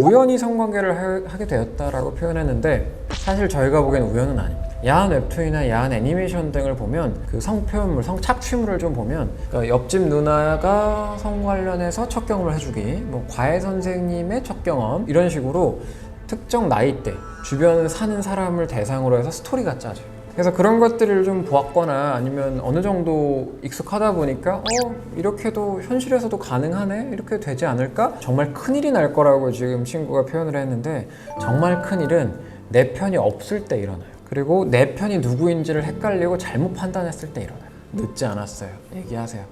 우연히 성관계를 하게 되었다라고 표현했는데 사실 저희가 보기엔 우연은 아닙니다. 야한 웹툰이나 야한 애니메이션 등을 보면 그 성표현물, 성착취물을 좀 보면 그러니까 옆집 누나가 성 관련해서 첫 경험을 해주기, 뭐 과외 선생님의 첫 경험 이런 식으로 특정 나이대, 주변 사는 사람을 대상으로 해서 스토리가 짜져요. 그래서 그런 것들을 좀 보았거나 아니면 어느 정도 익숙하다 보니까 이렇게도 현실에서도 가능하네? 이렇게 되지 않을까? 정말 큰일이 날 거라고 지금 친구가 표현을 했는데 정말 큰일은 내 편이 없을 때 일어나요. 그리고 내 편이 누구인지를 헷갈리고 잘못 판단했을 때 일어나요. 늦지 않았어요. 얘기하세요.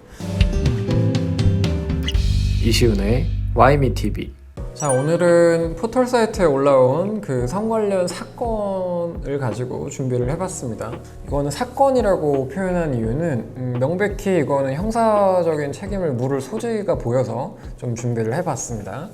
이시은의 와이미TV. 자, 오늘은 포털 사이트에 올라온 그 성 관련 사건을 가지고 준비를 해봤습니다. 이거는 사건이라고 표현한 이유는 명백히 이거는 형사적인 책임을 물을 소지가 보여서 좀 준비를 해봤습니다.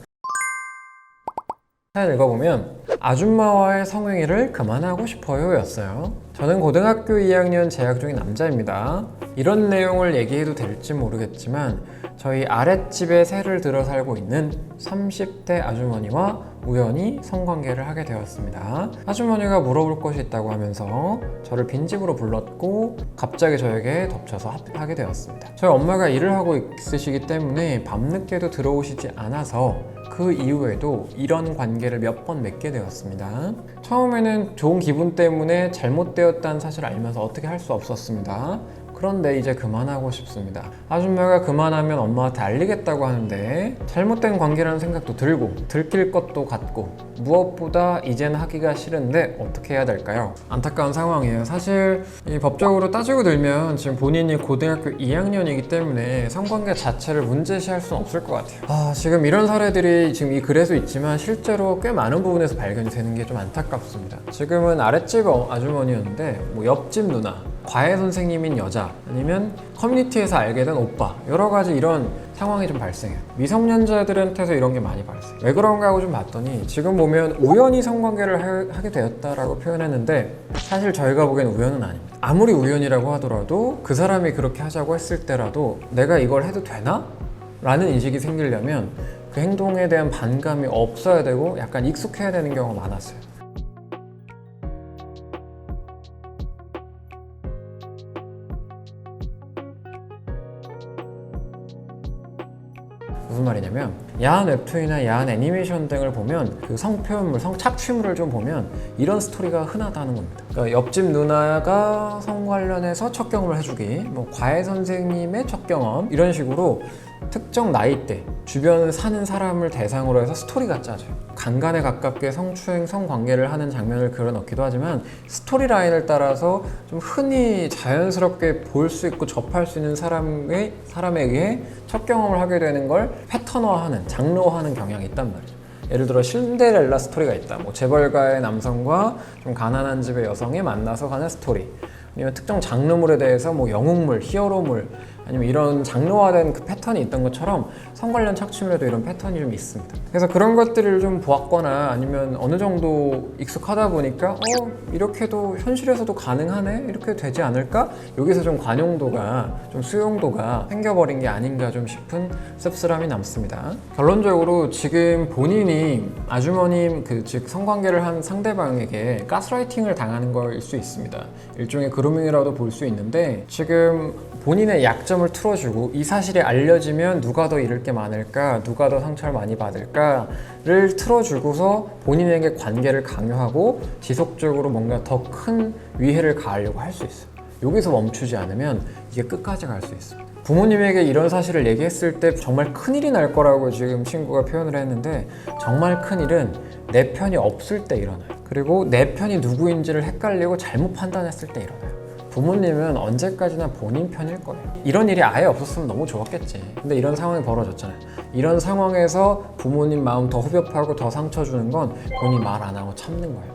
사연 읽어보면 아줌마와의 성행위를 그만하고 싶어요 였어요. 저는 고등학교 2학년 재학 중인 남자입니다. 이런 내용을 얘기해도 될지 모르겠지만 저희 아랫집에 새를 들어 살고 있는 30대 아주머니와 우연히 성관계를 하게 되었습니다. 아주머니가 물어볼 것이 있다고 하면서 저를 빈집으로 불렀고 갑자기 저에게 덮쳐서 합하게 되었습니다. 저희 엄마가 일을 하고 있으시기 때문에 밤늦게도 들어오시지 않아서 그 이후에도 이런 관계를 몇 번 맺게 되었습니다. 처음에는 좋은 기분 때문에 잘못되었다는 사실을 알면서 어떻게 할 수 없었습니다. 그런데 이제 그만하고 싶습니다. 아줌마가 그만하면 엄마한테 알리겠다고 하는데 잘못된 관계라는 생각도 들고 들킬 것도 같고 무엇보다 이젠 하기가 싫은데 어떻게 해야 될까요? 안타까운 상황이에요. 사실 이 법적으로 따지고 들면 지금 본인이 고등학교 2학년이기 때문에 성관계 자체를 문제시할 수는 없을 것 같아요. 지금 이런 사례들이 지금 이 글에도 있지만 실제로 꽤 많은 부분에서 발견이 되는 게 좀 안타깝습니다. 지금은 아랫집 아주머니였는데 뭐 옆집 누나, 과외 선생님인 여자, 아니면 커뮤니티에서 알게 된 오빠, 여러 가지 이런 상황이 좀 발생해요. 미성년자들한테서 이런 게 많이 발생해요. 왜 그런가 하고 좀 봤더니 지금 보면 우연히 성관계를 하게 되었다라고 표현했는데 사실 저희가 보기엔 우연은 아닙니다. 아무리 우연이라고 하더라도 그 사람이 그렇게 하자고 했을 때라도 내가 이걸 해도 되나? 라는 인식이 생기려면 그 행동에 대한 반감이 없어야 되고 약간 익숙해야 되는 경우가 많았어요. 무슨 말이냐면 야한 웹툰이나 야한 애니메이션 등을 보면 그 성표현물, 성착취물을 좀 보면 이런 스토리가 흔하다는 겁니다. 그러니까 옆집 누나가 성 관련해서 첫 경험을 해주기, 뭐 과외 선생님의 첫 경험 이런 식으로 특정 나이대, 주변 사는 사람을 대상으로 해서 스토리가 짜져요. 간간에 가깝게 성추행, 성관계를 하는 장면을 그려넣기도 하지만 스토리라인을 따라서 좀 흔히 자연스럽게 볼 수 있고 접할 수 있는 사람에 의해 첫 경험을 하게 되는 걸 패턴화하는, 장르화하는 경향이 있단 말이죠. 예를 들어 신데렐라 스토리가 있다. 뭐 재벌가의 남성과 좀 가난한 집의 여성이 만나서 가는 스토리. 아니면 특정 장르물에 대해서 뭐 영웅물, 히어로물 아니면 이런 장르화된 그 패턴이 있던 것처럼 성 관련 착취물에도 이런 패턴이 좀 있습니다. 그래서 그런 것들을 좀 보았거나 아니면 어느 정도 익숙하다 보니까 이렇게도 현실에서도 가능하네? 이렇게 되지 않을까? 여기서 좀 관용도가, 좀 수용도가 생겨버린 게 아닌가 좀 싶은 씁쓸함이 남습니다. 결론적으로 지금 본인이 아주머님 즉 성관계를 한 상대방에게 가스라이팅을 당하는 거일 수 있습니다. 일종의 그루밍이라도 볼 수 있는데 지금 본인의 약점을 틀어주고 이 사실이 알려지면 누가 더 잃을 게 많을까, 누가 더 상처를 많이 받을까를 틀어주고서 본인에게 관계를 강요하고 지속적으로 뭔가 더 큰 위해를 가하려고 할 수 있어요. 여기서 멈추지 않으면 이게 끝까지 갈 수 있습니다. 부모님에게 이런 사실을 얘기했을 때 정말 큰일이 날 거라고 지금 친구가 표현을 했는데 정말 큰일은 내 편이 없을 때 일어나요. 그리고 내 편이 누구인지를 헷갈리고 잘못 판단했을 때 일어나요. 부모님은 언제까지나 본인 편일 거예요. 이런 일이 아예 없었으면 너무 좋았겠지. 근데 이런 상황이 벌어졌잖아요. 이런 상황에서 부모님 마음 더 후벼파고 더 상처 주는 건 본인 말 안 하고 참는 거예요.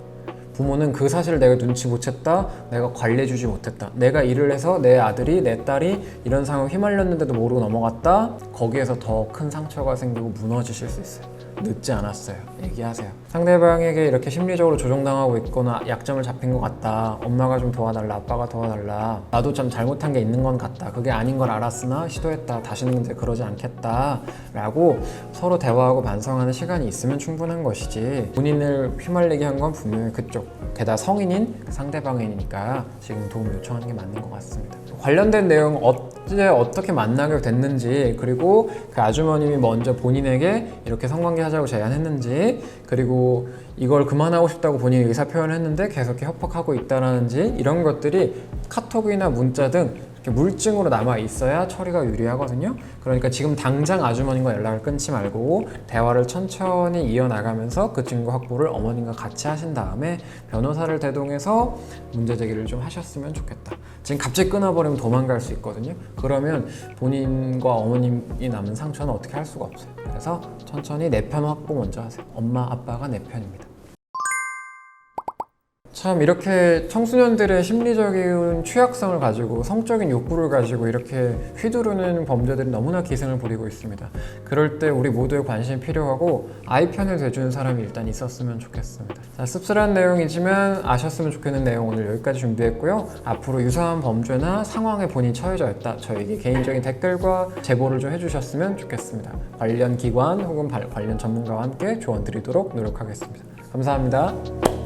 부모는 그 사실을 내가 눈치 못 챘다, 내가 관리해주지 못했다, 내가 일을 해서 내 아들이 내 딸이 이런 상황에 휘말렸는데도 모르고 넘어갔다, 거기에서 더 큰 상처가 생기고 무너지실 수 있어요. 늦지 않았어요. 얘기하세요. 상대방에게 이렇게 심리적으로 조종당하고 있거나 약점을 잡힌 것 같다, 엄마가 좀 도와달라, 아빠가 도와달라, 나도 좀 잘못한 게 있는 건 같다, 그게 아닌 걸 알았으나 시도했다, 다시는 이제 그러지 않겠다 라고 서로 대화하고 반성하는 시간이 있으면 충분한 것이지, 본인을 휘말리게 한 건 분명히 그쪽, 게다가 성인인 상대방이니까 지금 도움 요청하는 게 맞는 것 같습니다. 관련된 내용 어제 어떻게 만나게 됐는지, 그리고 그 아주머님이 먼저 본인에게 이렇게 성관계 하자고 제안했는지, 그리고 이걸 그만하고 싶다고 본인이 의사 표현을 했는데 계속 협박하고 있다라는지, 이런 것들이 카톡이나 문자 등 이렇게 물증으로 남아 있어야 처리가 유리하거든요. 그러니까 지금 당장 아주머님과 연락을 끊지 말고 대화를 천천히 이어나가면서 그 증거 확보를 어머님과 같이 하신 다음에 변호사를 대동해서 문제 제기를 좀 하셨으면 좋겠다. 지금 갑자기 끊어버리면 도망갈 수 있거든요. 그러면 본인과 어머님이 남은 상처는 어떻게 할 수가 없어요. 그래서 천천히 내 편 확보 먼저 하세요. 엄마, 아빠가 내 편입니다. 참, 이렇게 청소년들의 심리적인 취약성을 가지고 성적인 욕구를 가지고 이렇게 휘두르는 범죄들이 너무나 기승을 부리고 있습니다. 그럴 때 우리 모두의 관심이 필요하고 아이 편을 대주는 사람이 일단 있었으면 좋겠습니다. 자, 씁쓸한 내용이지만 아셨으면 좋겠는 내용 오늘 여기까지 준비했고요. 앞으로 유사한 범죄나 상황에 본인이 처해져 있다, 저에게 개인적인 댓글과 제보를 좀 해주셨으면 좋겠습니다. 관련 기관 혹은 관련 전문가와 함께 조언 드리도록 노력하겠습니다. 감사합니다.